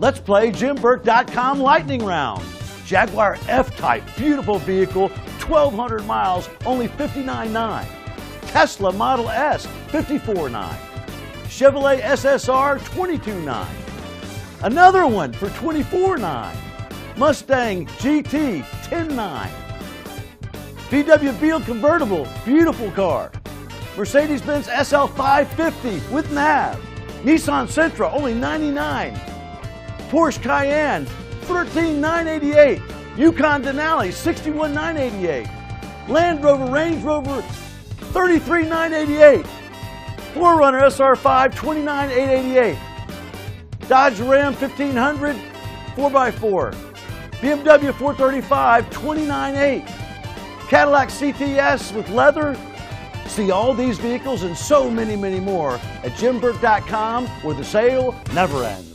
Let's play JimBurke.com lightning round. Jaguar F-Type, beautiful vehicle, 1,200 miles, only $59,900. Tesla Model S, $54,900. Chevrolet SSR, $22,900. Another one for $24,900. Mustang GT, $10,900. VW Beetle convertible, beautiful car. Mercedes-Benz SL 550 with nav. Nissan Sentra, only $99,000. Porsche Cayenne, $13,988. Yukon Denali, $61,988. Land Rover Range Rover, $33,988. 4Runner SR5, $29,888. Dodge Ram 1500, 4x4. BMW 435, $29,800. Cadillac CTS with leather. See all these vehicles and so many more at JimBurke.com, where the sale never ends.